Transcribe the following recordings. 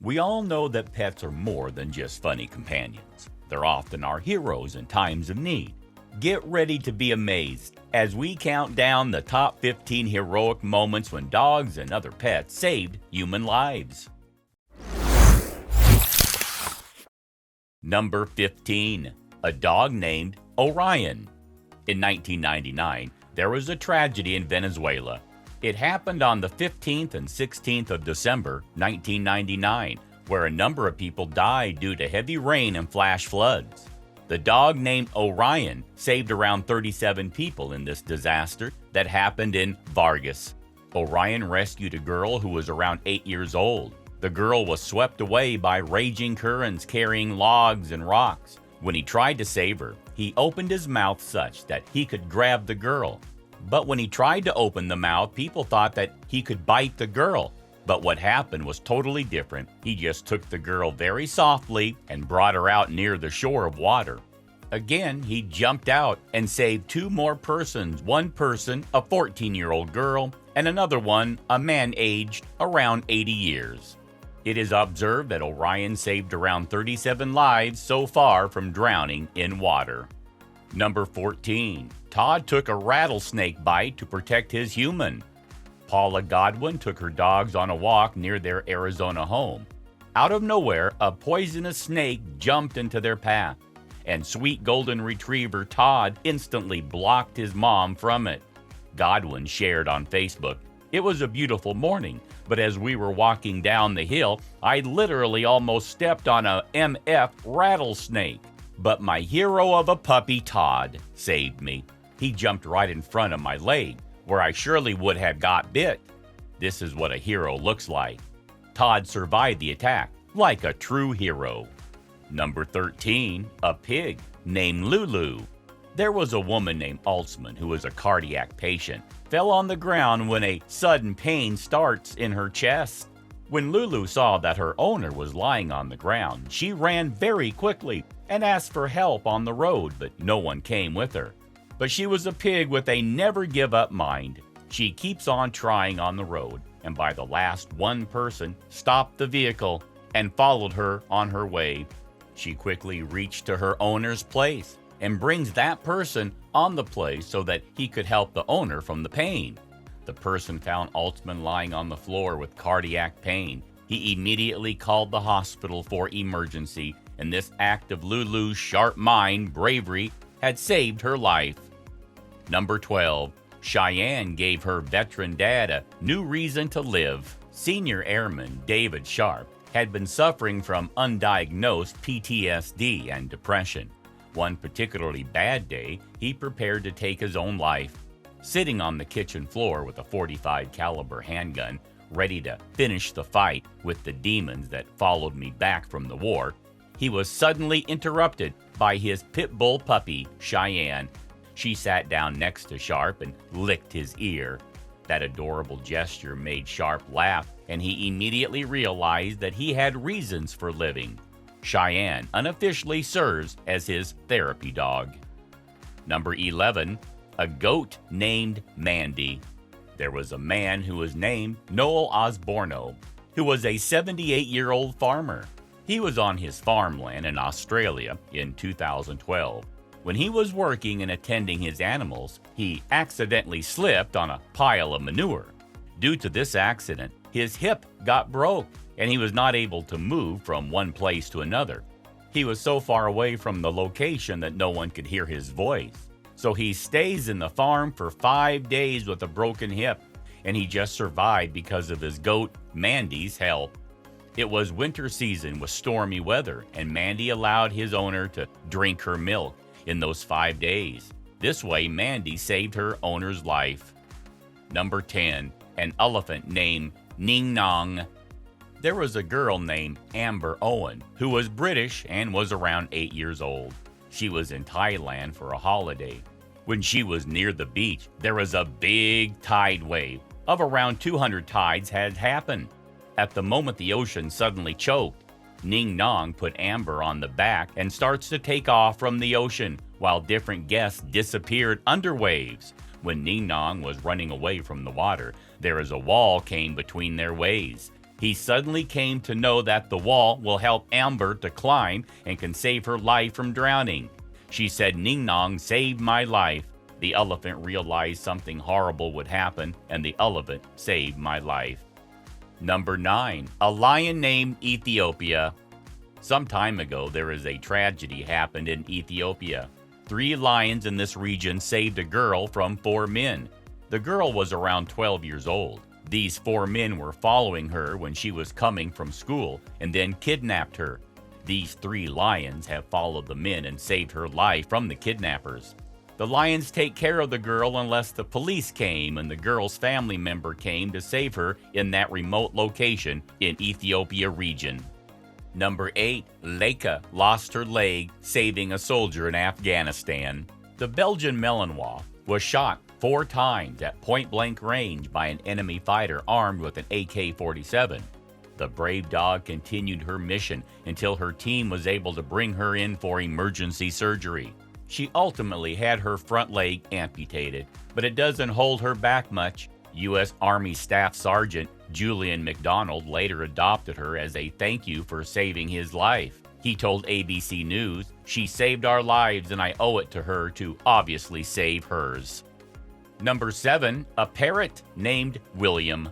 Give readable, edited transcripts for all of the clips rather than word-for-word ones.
We all know that pets are more than just funny companions. They're often our heroes in times of need. Get ready to be amazed as we count down the top 15 heroic moments when dogs and other pets saved human lives. Number 15. A dog named Orion. In 1999, there was a tragedy in Venezuela. It happened on the 15th and 16th of December, 1999, where a number of people died due to heavy rain and flash floods. The dog named Orion saved around 37 people in this disaster that happened in Vargas. Orion rescued a girl who was around 8 years old. The girl was swept away by raging currents carrying logs and rocks. When he tried to save her, he opened his mouth such that he could grab the girl. But when he tried to open the mouth, people thought that he could bite the girl. But what happened was totally different. He just took the girl very softly and brought her out near the shore of water. Again, he jumped out and saved two more persons. One person, a 14-year-old girl, and another one, a man aged around 80 years. It is observed that Orion saved around 37 lives so far from drowning in water. Number 14. Todd took a rattlesnake bite to protect his human. Paula Godwin took her dogs on a walk near their Arizona home. Out of nowhere, a poisonous snake jumped into their path, and sweet golden retriever Todd instantly blocked his mom from it. Godwin shared on Facebook, "It was a beautiful morning, but as we were walking down the hill, I literally almost stepped on a MF rattlesnake. But my hero of a puppy, Todd, saved me. He jumped right in front of my leg, where I surely would have got bit. This is what a hero looks like." Todd survived the attack like a true hero. Number 13. A pig named Lulu. There was a woman named Altsman who was a cardiac patient, fell on the ground when a sudden pain starts in her chest. When Lulu saw that her owner was lying on the ground, she ran very quickly and asked for help on the road, but no one came with her. But she was a pig with a never-give-up mind. She keeps on trying on the road, and by the last one person stopped the vehicle and followed her on her way. She quickly reached to her owner's place and brings that person on the place so that he could help the owner from the pain. The person found Altsman lying on the floor with cardiac pain. He immediately called the hospital for emergency, and this act of Lulu's sharp mind, bravery, had saved her life. Number 12. Cheyenne gave her veteran dad a new reason to live. Senior Airman David Sharp had been suffering from undiagnosed PTSD and depression. One particularly bad day, he prepared to take his own life. Sitting on the kitchen floor with a .45 caliber handgun, ready to finish the fight with the demons that followed me back from the war, he was suddenly interrupted by his Pitbull puppy, Cheyenne. She sat down next to Sharp and licked his ear. That adorable gesture made Sharp laugh, and he immediately realized that he had reasons for living. Cheyenne unofficially serves as his therapy dog. Number 11. A goat named Mandy. There was a man who was named Noel Osborno, who was a 78-year-old farmer. He was on his farmland in Australia in 2012. When he was working and attending his animals, he accidentally slipped on a pile of manure. Due to this accident, his hip got broke, and he was not able to move from one place to another. He was so far away from the location that no one could hear his voice. So he stays in the farm for 5 days with a broken hip, and he just survived because of his goat, Mandy's, help. It was winter season with stormy weather, and Mandy allowed his owner to drink her milk in those 5 days. This way, Mandy saved her owner's life. Number 10. An elephant named Ningong. There was a girl named Amber Owen who was British and was around 8 years old. She was in Thailand for a holiday. When she was near the beach, there was a big tide wave of around 200 tides had happened. At the moment the ocean suddenly choked, Ningong put Amber on the back and starts to take off from the ocean while different guests disappeared under waves. When Ningong was running away from the water, there is a wall came between their ways. He suddenly came to know that the wall will help Amber to climb and can save her life from drowning. She said, "Ningong saved my life." The elephant realized something horrible would happen, and the elephant saved my life. Number 9. A lion named Ethiopia. Some time ago, there is a tragedy happened in Ethiopia. 3 lions in this region saved a girl from 4 men. The girl was around 12 years old. These 4 men were following her when she was coming from school and then kidnapped her. These 3 lions have followed the men and saved her life from the kidnappers. The lions take care of the girl unless the police came and the girl's family member came to save her in that remote location in Ethiopia region. Number 8. Leica lost her leg saving a soldier in Afghanistan. The Belgian Malinois was shot 4 times at point-blank range by an enemy fighter armed with an AK-47. The brave dog continued her mission until her team was able to bring her in for emergency surgery. She ultimately had her front leg amputated, but it doesn't hold her back much. U.S. Army Staff Sergeant Julian McDonald later adopted her as a thank you for saving his life. He told ABC News, "She saved our lives and I owe it to her to obviously save hers." Number 7. A parrot named William.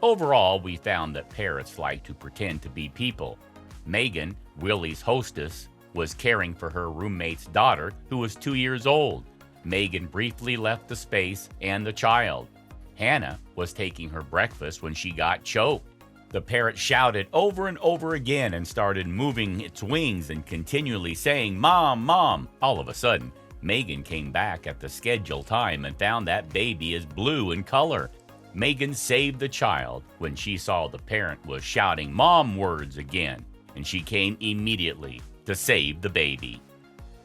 Overall, we found that parrots like to pretend to be people. Megan, Willie's hostess, was caring for her roommate's daughter, who was 2 years old. Megan briefly left the space and the child. Hannah was taking her breakfast when she got choked. The parrot shouted over and over again and started moving its wings and continually saying, "Mom, Mom." All of a sudden, Megan came back at the scheduled time and found that baby is blue in color. Megan saved the child when she saw the parent was shouting mom words again, and she came immediately to save the baby.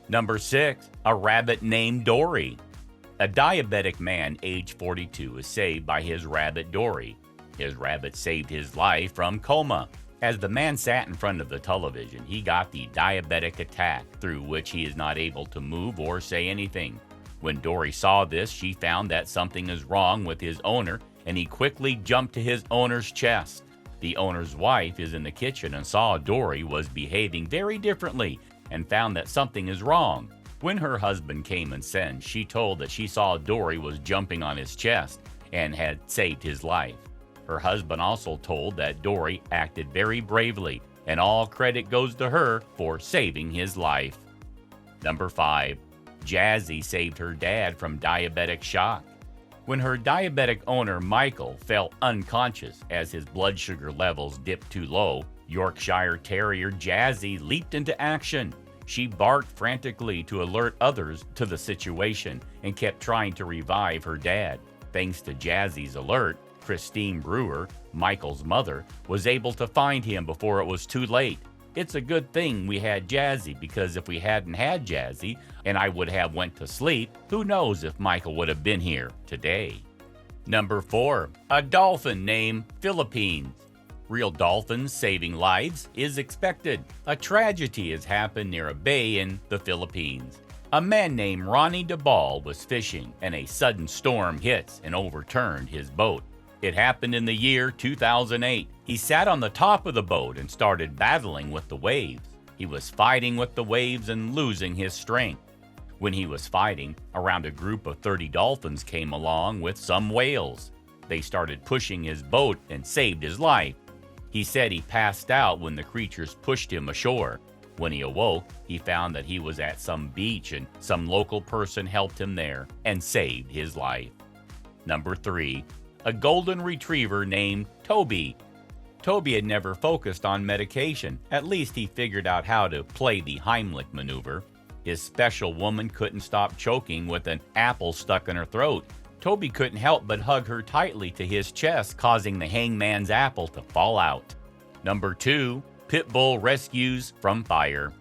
Number 6. A rabbit named Dory. A diabetic man aged 42 is saved by his rabbit Dory. His rabbit saved his life from coma. As the man sat in front of the television, he got the diabetic attack through which he is not able to move or say anything. When Dory saw this, she found that something is wrong with his owner, and he quickly jumped to his owner's chest. The owner's wife is in the kitchen and saw Dory was behaving very differently and found that something is wrong. When her husband came and sent, she told that she saw Dory was jumping on his chest and had saved his life. Her husband also told that Dory acted very bravely, and all credit goes to her for saving his life. Number 5. Jazzy saved her dad from diabetic shock. When her diabetic owner, Michael, fell unconscious as his blood sugar levels dipped too low, Yorkshire Terrier Jazzy leaped into action. She barked frantically to alert others to the situation and kept trying to revive her dad. Thanks to Jazzy's alert, Christine Brewer, Michael's mother, was able to find him before it was too late. It's a good thing we had Jazzy, because if we hadn't had Jazzy and I would have went to sleep, who knows if Michael would have been here today. Number 4. A dolphin named Philippines. Real dolphins saving lives is expected. A tragedy has happened near a bay in the Philippines. A man named Ronnie DeBall was fishing and a sudden storm hits and overturned his boat. It happened in the year 2008. He sat on the top of the boat and started battling with the waves. He was fighting with the waves and losing his strength. When he was fighting, around a group of 30 dolphins came along with some whales. They started pushing his boat and saved his life. He said he passed out when the creatures pushed him ashore. When he awoke, he found that he was at some beach and some local person helped him there and saved his life. Number 3. A golden retriever named Toby. Toby had never focused on medication. At least he figured out how to play the Heimlich maneuver. His special woman couldn't stop choking with an apple stuck in her throat. Toby couldn't help but hug her tightly to his chest, causing the hangman's apple to fall out. Number 2. Pitbull rescues from fire.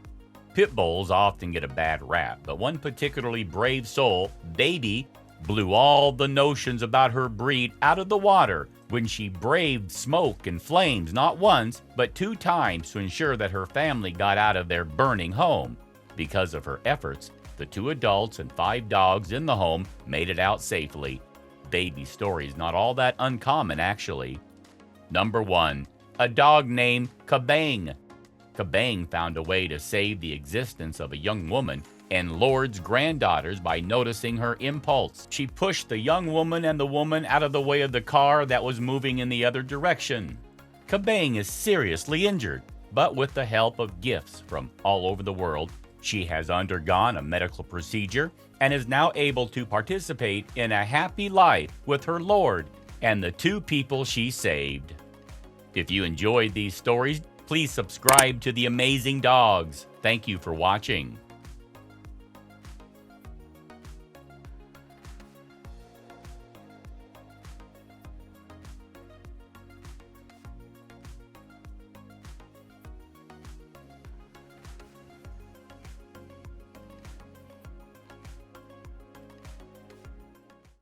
Pitbulls often get a bad rap, but one particularly brave soul, Baby, blew all the notions about her breed out of the water when she braved smoke and flames not once, but 2 times to ensure that her family got out of their burning home. Because of her efforts, the 2 adults and 5 dogs in the home made it out safely. Baby's story is not all that uncommon, actually. Number 1. a dog named Kabang. Kabang found a way to save the existence of a young woman and Lord's granddaughters by noticing her impulse. She pushed the young woman and the woman out of the way of the car that was moving in the other direction. Kabang is seriously injured, but with the help of gifts from all over the world, she has undergone a medical procedure and is now able to participate in a happy life with her Lord and the 2 people she saved. If you enjoyed these stories, please subscribe to The Amazing Dogs. Thank you for watching.